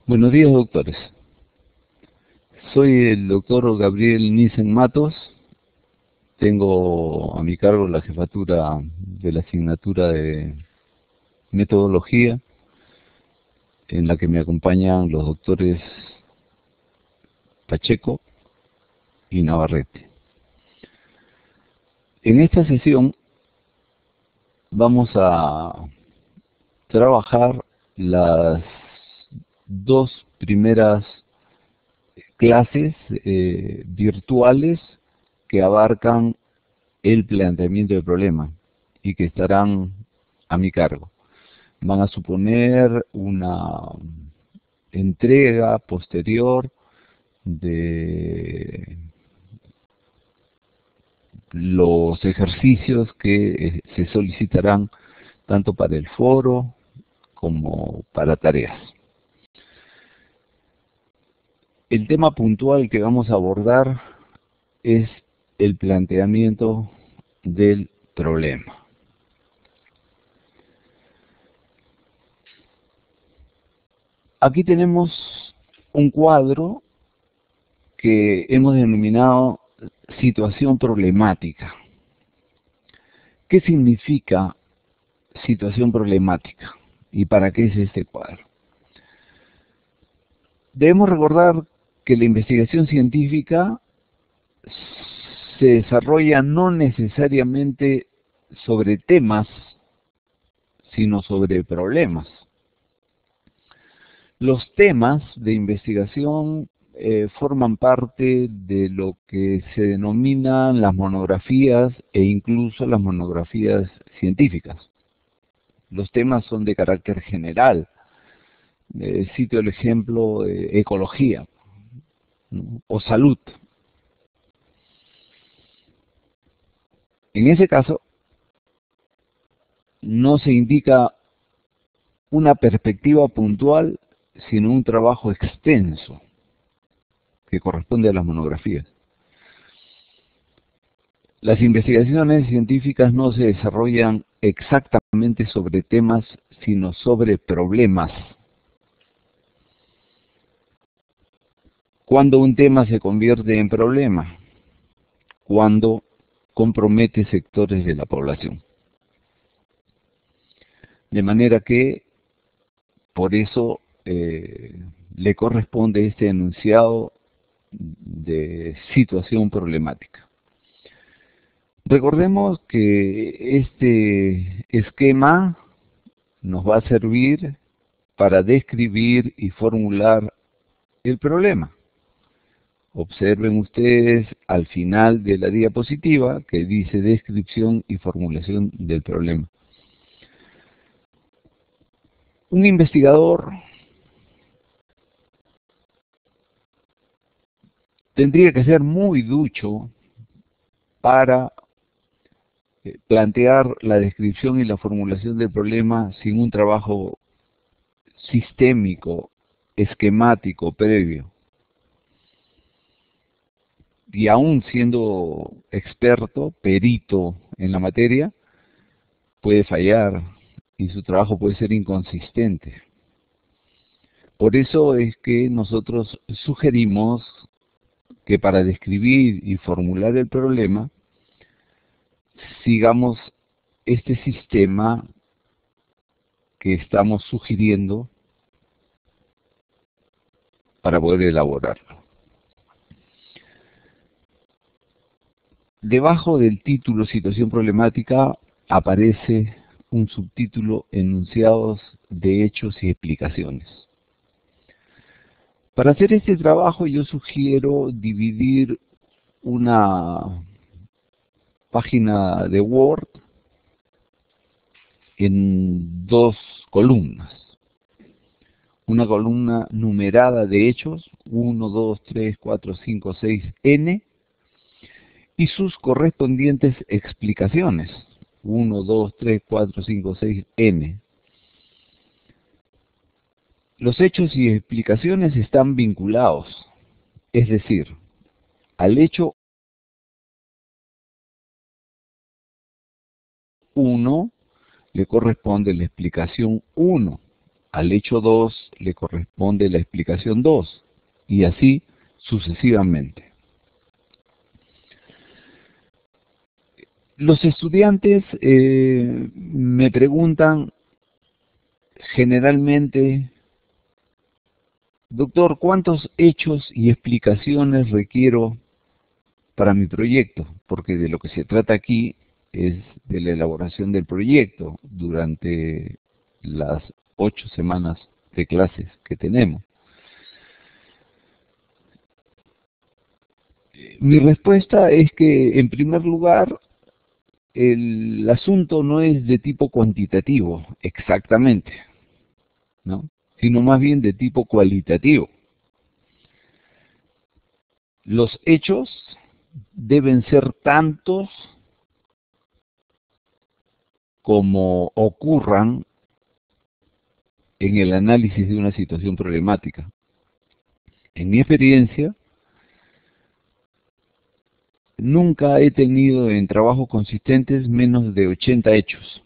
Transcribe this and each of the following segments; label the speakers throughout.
Speaker 1: Buenos días, doctores. Soy el doctor Gabriel Nissen Matos. Tengo a mi cargo la jefatura de la asignatura de metodología, en la que me acompañan los doctores Pacheco y Navarrete. En esta sesión vamos a trabajar las dos primeras clases virtuales que abarcan el planteamiento del problema y que estarán a mi cargo. Van a suponer una entrega posterior de los ejercicios que se solicitarán tanto para el foro como para tareas. El tema puntual que vamos a abordar es el planteamiento del problema. Aquí tenemos un cuadro que hemos denominado situación problemática. ¿Qué significa situación problemática? ¿Y para qué es este cuadro? Debemos recordar que la investigación científica se desarrolla no necesariamente sobre temas, sino sobre problemas. Los temas de investigación forman parte de lo que se denominan las monografías e incluso las monografías científicas. Los temas son de carácter general. Cito el ejemplo de ecología, ¿no? O salud. En ese caso, no se indica una perspectiva puntual, sino un trabajo extenso que corresponde a las monografías. Las investigaciones científicas no se desarrollan exactamente sobre temas, sino sobre problemas. Cuando un tema se convierte en problema, cuando compromete sectores de la población. De manera que, por eso, le corresponde este enunciado de situación problemática. Recordemos que este esquema nos va a servir para describir y formular el problema. Observen ustedes al final de la diapositiva que dice descripción y formulación del problema. Un investigador tendría que ser muy ducho para plantear la descripción y la formulación del problema sin un trabajo sistémico, esquemático, previo. Y aún siendo experto, perito en la materia, puede fallar y su trabajo puede ser inconsistente. Por eso es que nosotros sugerimos que para describir y formular el problema, sigamos este sistema que estamos sugiriendo para poder elaborarlo. Debajo del título Situación Problemática aparece un subtítulo Enunciados de hechos y explicaciones. Para hacer este trabajo yo sugiero dividir una página de Word en dos columnas. Una columna numerada de hechos, 1, 2, 3, 4, 5, 6, N, y sus correspondientes explicaciones, 1, 2, 3, 4, 5, 6, N. Los hechos y explicaciones están vinculados, es decir, al hecho 1 le corresponde la explicación 1, al hecho 2 le corresponde la explicación 2, y así sucesivamente. Los estudiantes me preguntan generalmente: doctor, ¿cuántos hechos y explicaciones requiero para mi proyecto? Porque de lo que se trata aquí es de la elaboración del proyecto durante las 8 semanas de clases que tenemos. Mi respuesta es que, en primer lugar, el asunto no es de tipo cuantitativo, exactamente, ¿no?, sino más bien de tipo cualitativo. Los hechos deben ser tantos como ocurran en el análisis de una situación problemática. En mi experiencia, nunca he tenido en trabajos consistentes menos de 80 hechos.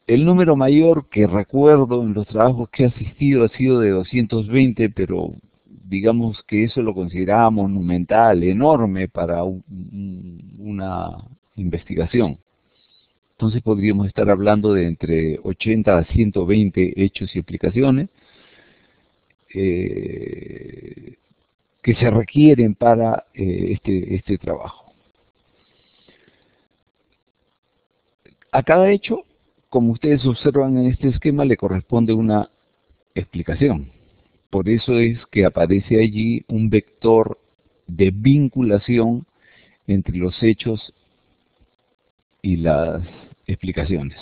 Speaker 1: El número mayor que recuerdo en los trabajos que he asistido ha sido de 220, pero digamos que eso lo consideraba monumental, enorme para una investigación. Entonces podríamos estar hablando de entre 80 a 120 hechos y explicaciones que se requieren para este trabajo. A cada hecho, como ustedes observan en este esquema, le corresponde una explicación. Por eso es que aparece allí un vector de vinculación entre los hechos y las explicaciones.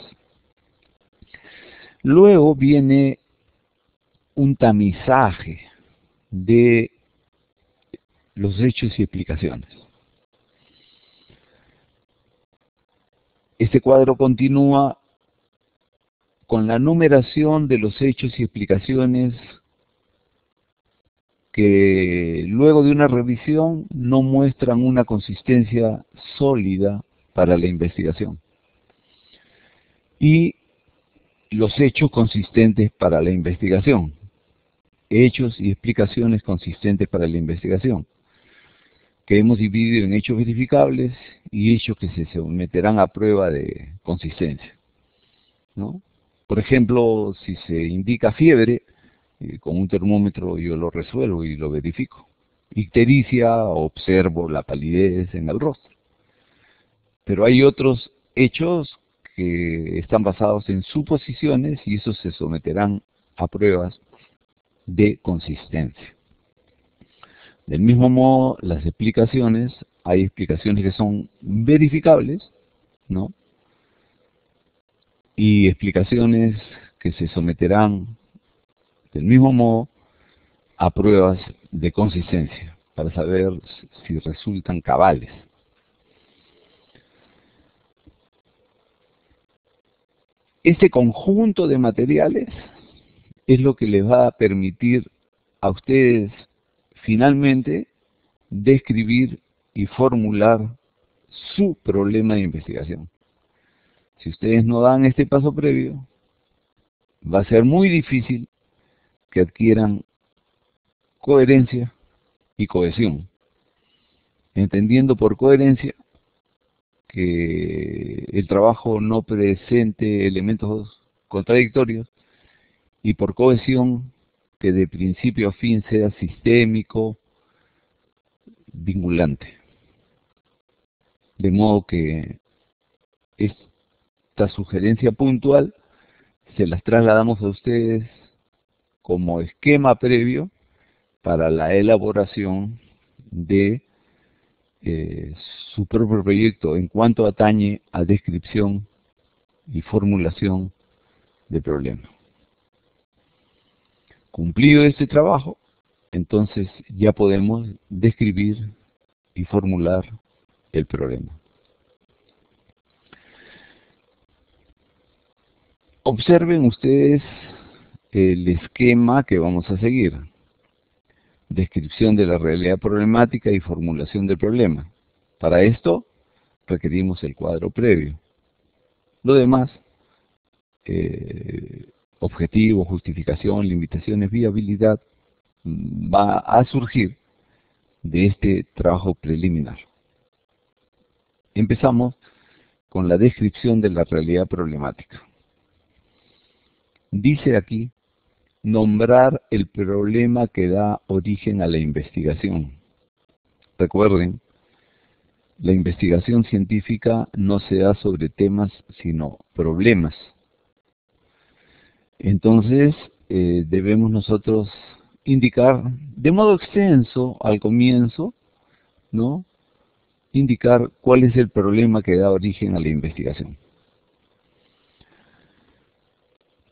Speaker 1: Luego viene un tamizaje de los hechos y explicaciones. Este cuadro continúa con la numeración de los hechos y explicaciones que luego de una revisión no muestran una consistencia sólida para la investigación, y los hechos consistentes para la investigación, hechos y explicaciones consistentes para la investigación, que hemos dividido en hechos verificables y hechos que se someterán a prueba de consistencia, ¿no? Por ejemplo, si se indica fiebre, con un termómetro yo lo resuelvo y lo verifico. Ictericia, observo la palidez en el rostro. Pero hay otros hechos que están basados en suposiciones y esos se someterán a pruebas de consistencia. Del mismo modo, las explicaciones, hay explicaciones que son verificables, ¿no?, y explicaciones que se someterán del mismo modo a pruebas de consistencia para saber si resultan cabales. Este conjunto de materiales es lo que les va a permitir a ustedes finalmente describir y formular su problema de investigación. Si ustedes no dan este paso previo, va a ser muy difícil que adquieran coherencia y cohesión, entendiendo por coherencia que el trabajo no presente elementos contradictorios, y por cohesión que de principio a fin sea sistémico, vinculante. De modo que esta sugerencia puntual se las trasladamos a ustedes como esquema previo para la elaboración de su propio proyecto en cuanto atañe a descripción y formulación de problemas. Cumplido este trabajo, entonces ya podemos describir y formular el problema. Observen ustedes el esquema que vamos a seguir: descripción de la realidad problemática y formulación del problema. Para esto requerimos el cuadro previo. Lo demás objetivo, justificación, limitaciones, viabilidad, va a surgir de este trabajo preliminar. Empezamos con la descripción de la realidad problemática. Dice aquí, nombrar el problema que da origen a la investigación. Recuerden, la investigación científica no se da sobre temas, sino problemas. Entonces, debemos nosotros indicar de modo extenso al comienzo, ¿no? Indicar cuál es el problema que da origen a la investigación.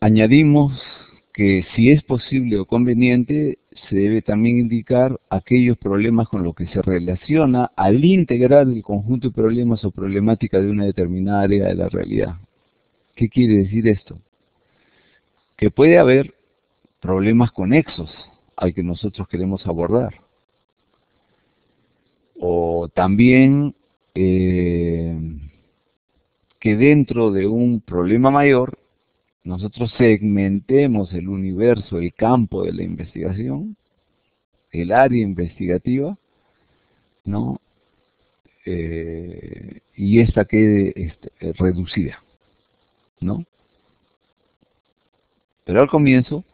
Speaker 1: Añadimos que si es posible o conveniente, se debe también indicar aquellos problemas con los que se relaciona al integrar el conjunto de problemas o problemática de una determinada área de la realidad. ¿Qué quiere decir esto? Que puede haber problemas conexos al que nosotros queremos abordar. O también que dentro de un problema mayor, nosotros segmentemos el universo, el campo de la investigación, el área investigativa, ¿no? Y esta quede reducida, ¿no? Pero al comienzo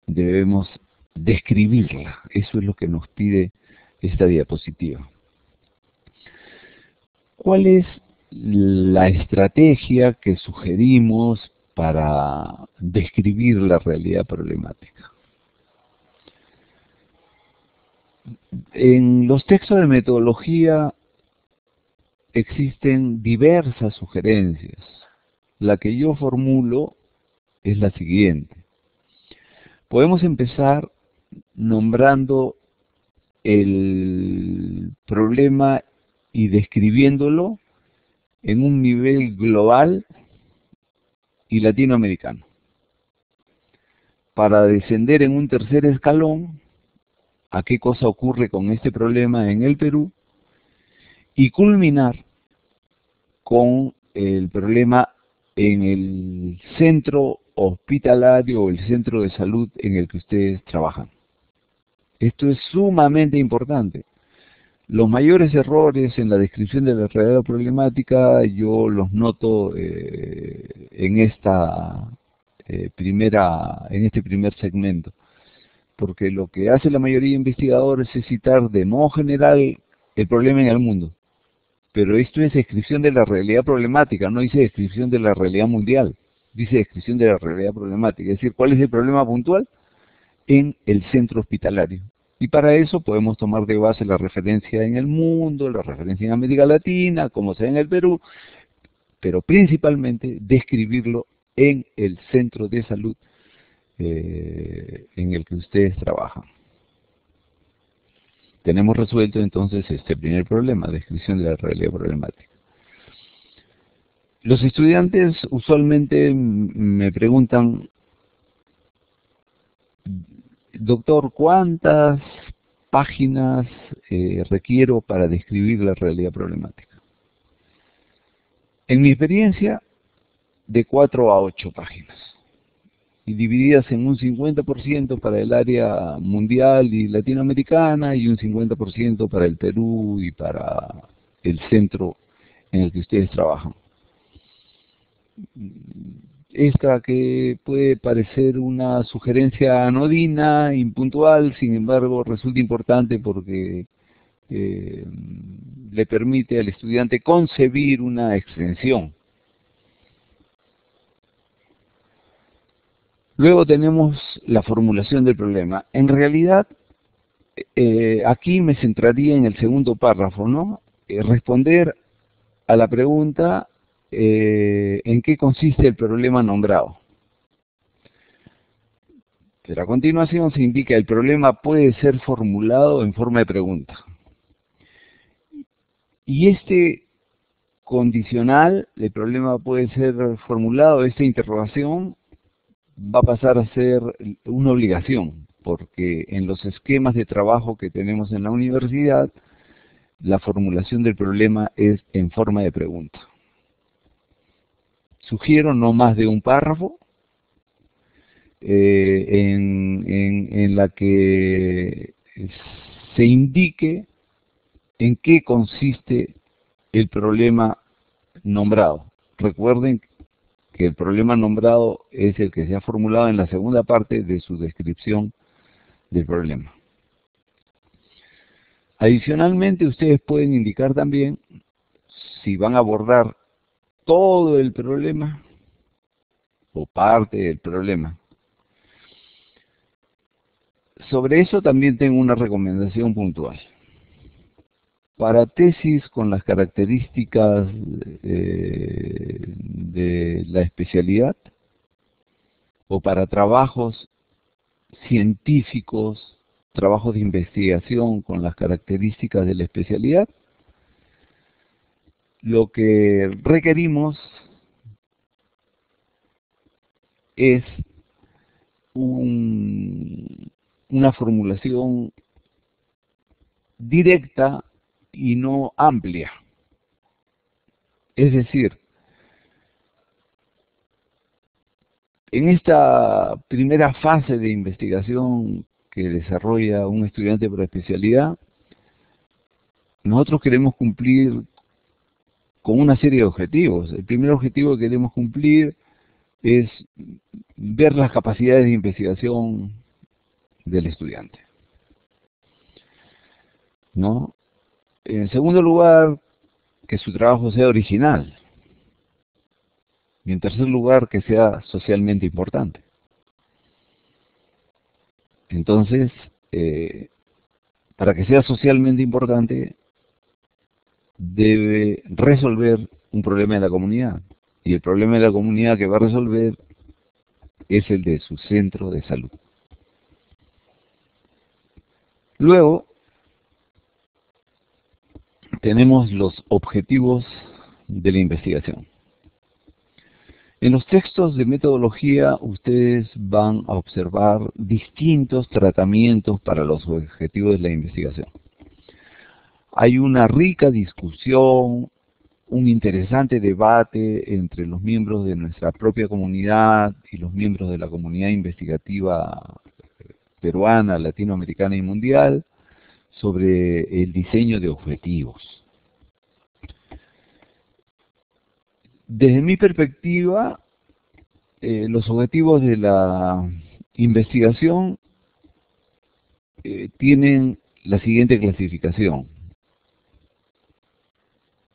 Speaker 1: debemos describirla. Eso es lo que nos pide esta diapositiva. ¿Cuál es la estrategia que sugerimos para describir la realidad problemática? En los textos de metodología existen diversas sugerencias. La que yo formulo es la siguiente. Podemos empezar nombrando el problema y describiéndolo en un nivel global y latinoamericano, para descender en un tercer escalón a qué cosa ocurre con este problema en el Perú y culminar con el problema en el centro hospitalario o el centro de salud en el que ustedes trabajan. Esto es sumamente importante. Los mayores errores en la descripción de la realidad problemática yo los noto en este primer segmento, porque lo que hace la mayoría de investigadores es citar de modo general el problema en el mundo, pero esto es descripción de la realidad problemática, no dice descripción de la realidad mundial, dice descripción de la realidad problemática, es decir, ¿cuál es el problema puntual? En el centro hospitalario. Y para eso podemos tomar de base la referencia en el mundo, la referencia en América Latina, como sea en el Perú, pero principalmente describirlo en el centro de salud en el que ustedes trabajan. Tenemos resuelto entonces este primer problema, descripción de la realidad problemática. Los estudiantes usualmente me preguntan, doctor, ¿cuántas páginas requiero para describir la realidad problemática? En mi experiencia, de 4 a 8 páginas, y divididas en un 50% para el área mundial y latinoamericana, y un 50% para el Perú y para el centro en el que ustedes trabajan. Esta que puede parecer una sugerencia anodina, impuntual, sin embargo resulta importante porque le permite al estudiante concebir una extensión. Luego tenemos la formulación del problema. En realidad, aquí me centraría en el segundo párrafo, ¿no? Responder a la pregunta en qué consiste el problema nombrado. Pero a continuación se indica el problema puede ser formulado en forma de pregunta. Y este condicional, el problema puede ser formulado, esta interrogación va a pasar a ser una obligación, porque en los esquemas de trabajo que tenemos en la universidad, la formulación del problema es en forma de pregunta. Sugiero no más de un párrafo, en la que se indique en qué consiste el problema nombrado. Recuerden que el problema nombrado es el que se ha formulado en la segunda parte de su descripción del problema. Adicionalmente, ustedes pueden indicar también si van a abordar todo el problema o parte del problema. Sobre eso también tengo una recomendación puntual. Para tesis con las características de la especialidad o para trabajos científicos, trabajos de investigación con las características de la especialidad, lo que requerimos es una formulación directa y no amplia. Es decir, en esta primera fase de investigación que desarrolla un estudiante por especialidad, nosotros queremos cumplir con una serie de objetivos. El primer objetivo que queremos cumplir es ver las capacidades de investigación del estudiante, ¿no? En segundo lugar, que su trabajo sea original. Y en tercer lugar, que sea socialmente importante. Entonces, para que sea socialmente importante, debe resolver un problema de la comunidad. Y el problema de la comunidad que va a resolver es el de su centro de salud. Luego, tenemos los objetivos de la investigación. En los textos de metodología, ustedes van a observar distintos tratamientos para los objetivos de la investigación. Hay una rica discusión, un interesante debate entre los miembros de nuestra propia comunidad y los miembros de la comunidad investigativa peruana, latinoamericana y mundial sobre el diseño de objetivos. Desde mi perspectiva, los objetivos de la investigación tienen la siguiente clasificación.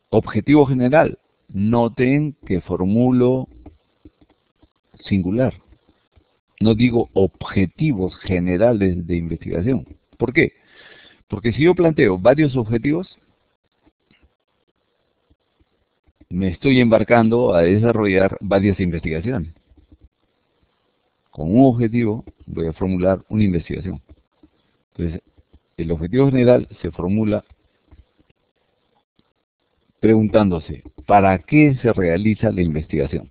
Speaker 1: Objetivo general. Noten que formulo singular. No digo objetivos generales de investigación. ¿Por qué? Porque si yo planteo varios objetivos, me estoy embarcando a desarrollar varias investigaciones. Con un objetivo voy a formular una investigación. Entonces, el objetivo general se formula preguntándose, ¿para qué se realiza la investigación?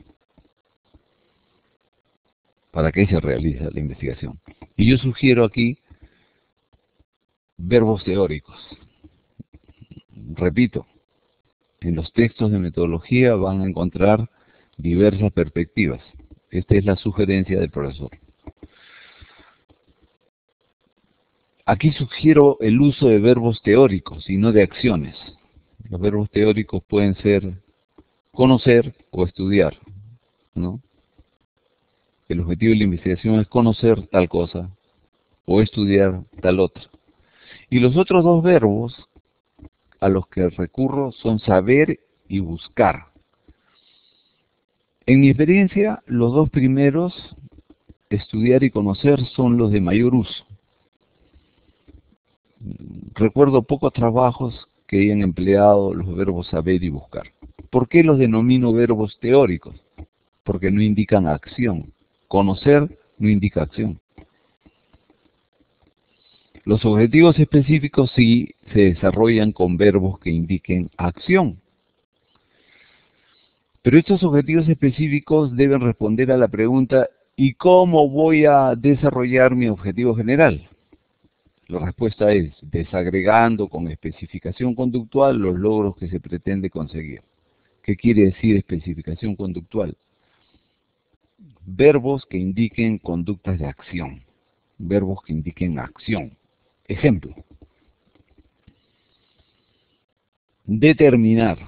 Speaker 1: ¿Para qué se realiza la investigación? Y yo sugiero aquí verbos teóricos. Repito, en los textos de metodología van a encontrar diversas perspectivas. Esta es la sugerencia del profesor. Aquí sugiero el uso de verbos teóricos y no de acciones. Los verbos teóricos pueden ser conocer o estudiar, ¿no? El objetivo de la investigación es conocer tal cosa o estudiar tal otra. Y los otros dos verbos a los que recurro son saber y buscar. En mi experiencia, los dos primeros, estudiar y conocer, son los de mayor uso. Recuerdo pocos trabajos que hayan empleado los verbos saber y buscar. ¿Por qué los denomino verbos teóricos? Porque no indican acción. Conocer no indica acción. Los objetivos específicos sí se desarrollan con verbos que indiquen acción. Pero estos objetivos específicos deben responder a la pregunta, ¿y cómo voy a desarrollar mi objetivo general? La respuesta es desagregando con especificación conductual los logros que se pretende conseguir. ¿Qué quiere decir especificación conductual? verbos que indiquen conductas de acción, verbos que indiquen acción. Ejemplo: determinar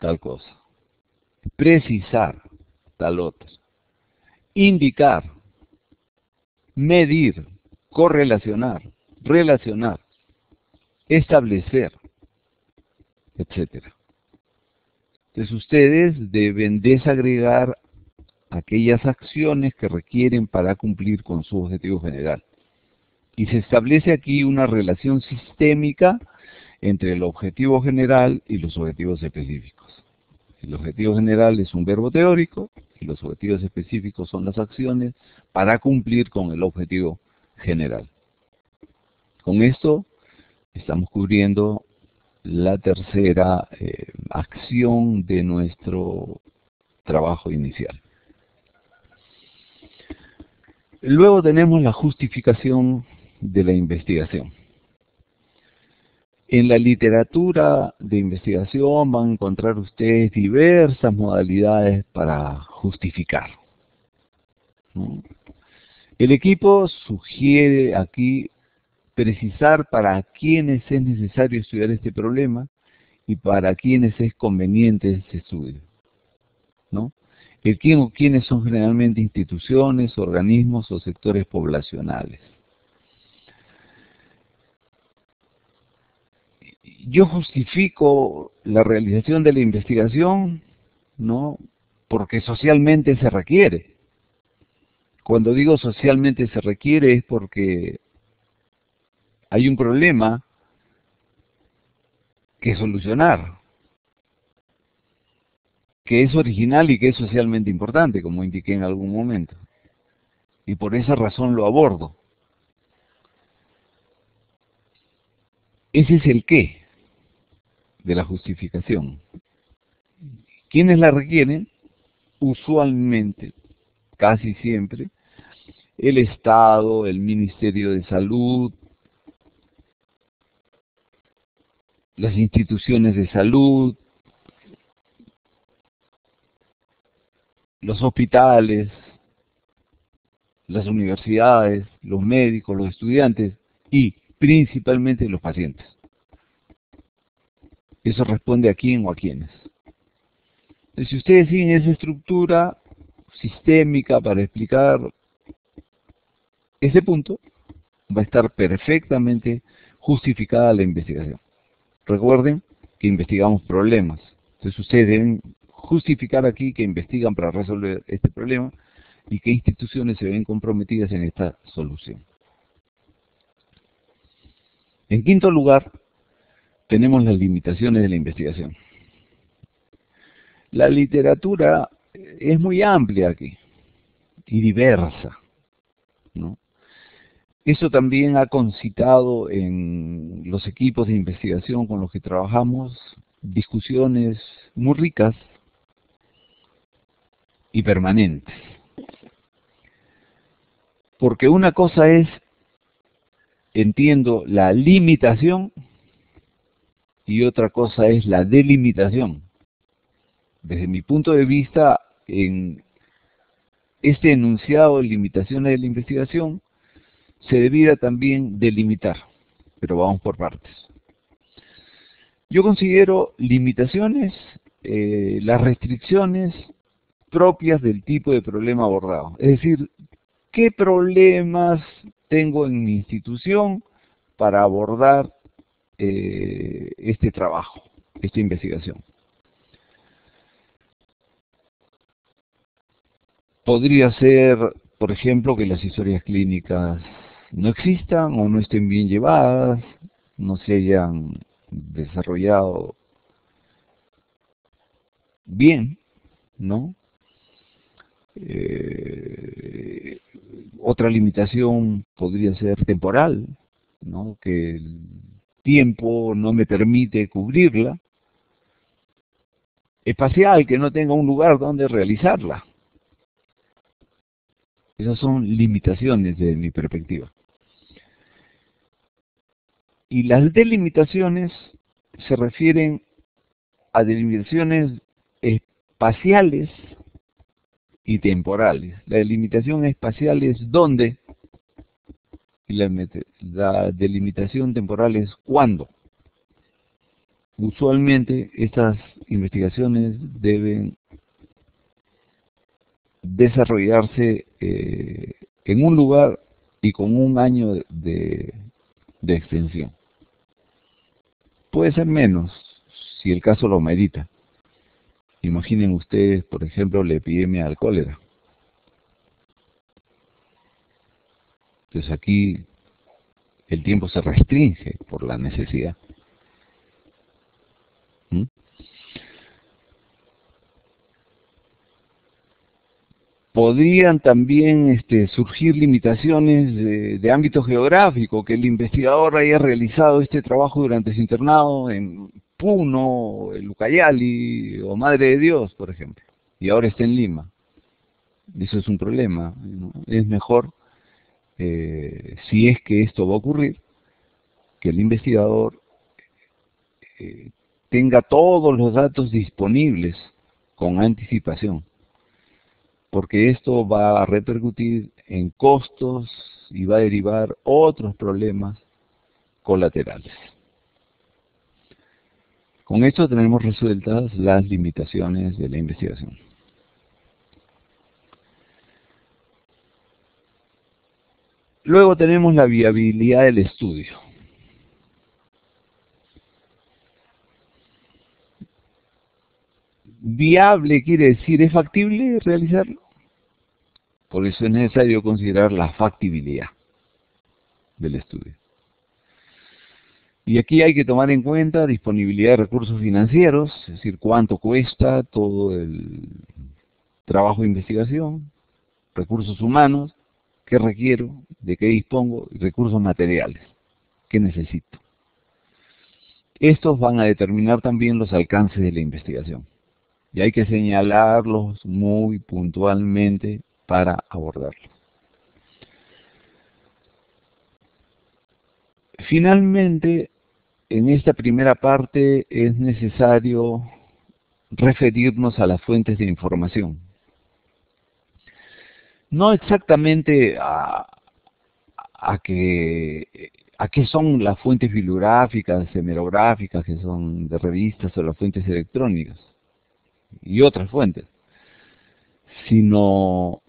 Speaker 1: tal cosa, precisar tal otra, indicar, medir, correlacionar, relacionar, establecer, etcétera. Entonces ustedes deben desagregar aquellas acciones que requieren para cumplir con su objetivo general. Y se establece aquí una relación sistémica entre el objetivo general y los objetivos específicos. El objetivo general es un verbo teórico y los objetivos específicos son las acciones para cumplir con el objetivo general. Con esto estamos cubriendo la tercera acción de nuestro trabajo inicial. Luego tenemos la justificación de la investigación. En la literatura de investigación van a encontrar ustedes diversas modalidades para justificar, ¿no? El equipo sugiere aquí precisar para quiénes es necesario estudiar este problema y para quiénes es conveniente este estudio, ¿no? El quién o quiénes son generalmente instituciones, organismos o sectores poblacionales. Yo justifico la realización de la investigación, ¿no?, porque socialmente se requiere. Cuando digo socialmente se requiere es porque hay un problema que solucionar, que es original y que es socialmente importante, como indiqué en algún momento. Y por esa razón lo abordo. Ese es el qué de la justificación. ¿Quiénes la requieren? Usualmente, casi siempre, el Estado, el Ministerio de Salud, las instituciones de salud, los hospitales, las universidades, los médicos, los estudiantes y principalmente los pacientes. Eso responde a quién o a quiénes. Entonces, si ustedes siguen esa estructura sistémica para explicar ese punto, va a estar perfectamente justificada la investigación. Recuerden que investigamos problemas. Entonces ustedes deben justificar aquí que investigan para resolver este problema y qué instituciones se ven comprometidas en esta solución. En quinto lugar, tenemos las limitaciones de la investigación. La literatura es muy amplia aquí y diversa, ¿no? Eso también ha concitado en los equipos de investigación con los que trabajamos discusiones muy ricas y permanentes. Porque una cosa es, entiendo, la limitación y otra cosa es la delimitación. Desde mi punto de vista, en este enunciado de limitaciones de la investigación, se debiera también delimitar, pero vamos por partes. Yo considero limitaciones las restricciones propias del tipo de problema abordado. Es decir, ¿qué problemas tengo en mi institución para abordar este trabajo, esta investigación? Podría ser, por ejemplo, que las historias clínicas no existan o no estén bien llevadas, no se hayan desarrollado bien, ¿no? Otra limitación podría ser temporal, ¿no?, que el tiempo no me permite cubrirla. Espacial, que no tenga un lugar donde realizarla. Esas son limitaciones desde mi perspectiva. Y las delimitaciones se refieren a delimitaciones espaciales y temporales. La delimitación espacial es dónde y la delimitación temporal es cuándo. Usualmente estas investigaciones deben desarrollarse en un lugar y con un año de extensión. Puede ser menos si el caso lo merita. Imaginen ustedes, por ejemplo, la epidemia del cólera. Entonces aquí el tiempo se restringe por la necesidad. ¿Mm? Podrían también surgir limitaciones de ámbito geográfico, que el investigador haya realizado este trabajo durante su internado en Puno, en Ucayali o Madre de Dios, por ejemplo, y ahora está en Lima. Eso es un problema, ¿no? Es mejor, si es que esto va a ocurrir, que el investigador tenga todos los datos disponibles con anticipación, porque esto va a repercutir en costos y va a derivar otros problemas colaterales. Con esto tenemos resueltas las limitaciones de la investigación. Luego tenemos la viabilidad del estudio. Viable quiere decir, ¿es factible realizarlo? Por eso es necesario considerar la factibilidad del estudio. Y aquí hay que tomar en cuenta disponibilidad de recursos financieros, es decir, cuánto cuesta todo el trabajo de investigación, recursos humanos, qué requiero, de qué dispongo, y recursos materiales, qué necesito. Estos van a determinar también los alcances de la investigación. Y hay que señalarlos muy puntualmente para abordarlos. Finalmente, en esta primera parte es necesario referirnos a las fuentes de información. No exactamente a qué son las fuentes bibliográficas, hemerográficas, que son de revistas, o las fuentes electrónicas y otras fuentes, sino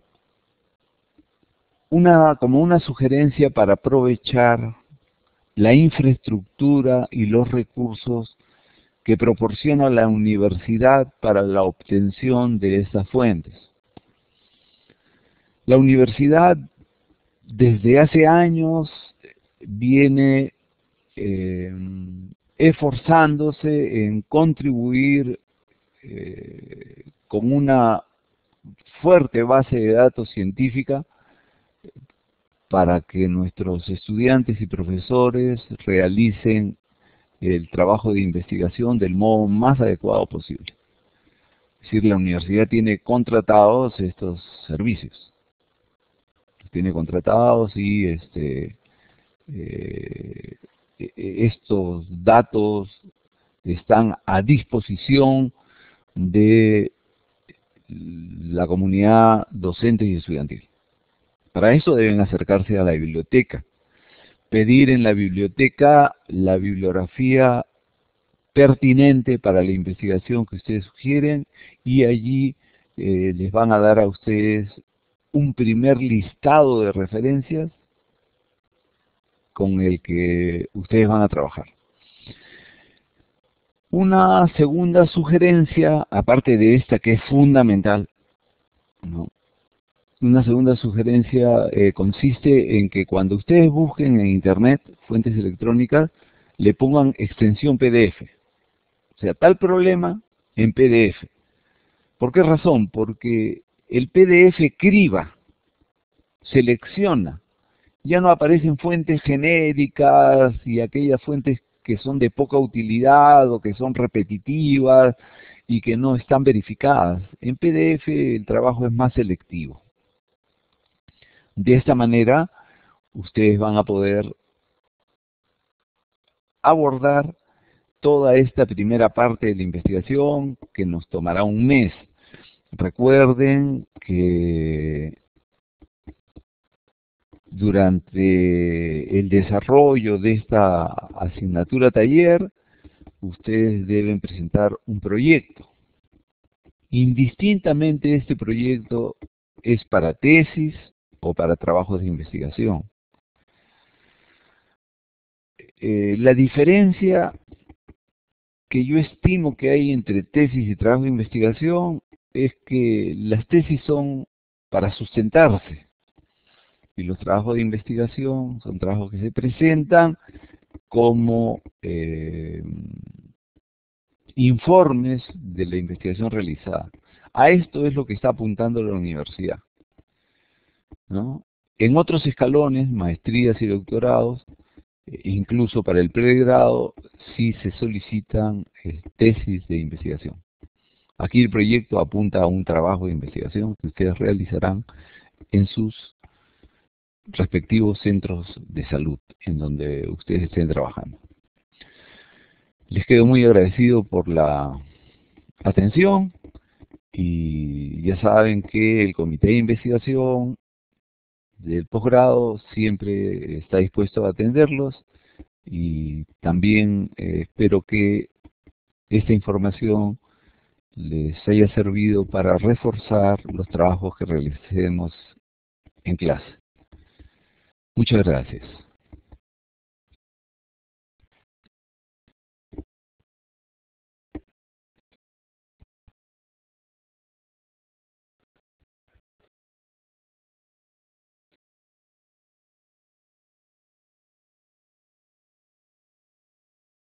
Speaker 1: como una sugerencia para aprovechar la infraestructura y los recursos que proporciona la universidad para la obtención de estas fuentes. La universidad desde hace años viene esforzándose en contribuir con una fuerte base de datos científica para que nuestros estudiantes y profesores realicen el trabajo de investigación del modo más adecuado posible. Es decir, la universidad tiene contratados estos servicios. Tiene contratados y estos datos están a disposición de la comunidad docente y estudiantil. Para eso deben acercarse a la biblioteca, pedir en la biblioteca la bibliografía pertinente para la investigación que ustedes sugieren, y allí les van a dar a ustedes un primer listado de referencias con el que ustedes van a trabajar. Una segunda sugerencia, aparte de esta que es fundamental, ¿no? Una segunda sugerencia consiste en que cuando ustedes busquen en Internet fuentes electrónicas, le pongan extensión PDF. O sea, tal problema en PDF. ¿Por qué razón? Porque el PDF criba, selecciona. Ya no aparecen fuentes genéricas y aquellas fuentes que son de poca utilidad o que son repetitivas y que no están verificadas. En PDF el trabajo es más selectivo. De esta manera, ustedes van a poder abordar toda esta primera parte de la investigación, que nos tomará un mes. Recuerden que durante el desarrollo de esta asignatura taller, ustedes deben presentar un proyecto. Indistintamente este proyecto es para tesis o para trabajos de investigación. La diferencia que yo estimo que hay entre tesis y trabajo de investigación es que las tesis son para sustentarse y los trabajos de investigación son trabajos que se presentan como informes de la investigación realizada. A esto es lo que está apuntando la universidad, ¿no? En otros escalones, maestrías y doctorados, incluso para el pregrado, sí se solicitan tesis de investigación. Aquí el proyecto apunta a un trabajo de investigación que ustedes realizarán en sus respectivos centros de salud, en donde ustedes estén trabajando. Les quedo muy agradecido por la atención y ya saben que el comité de investigación del posgrado siempre está dispuesto a atenderlos y también espero que esta información les haya servido para reforzar los trabajos que realicemos en clase. Muchas gracias.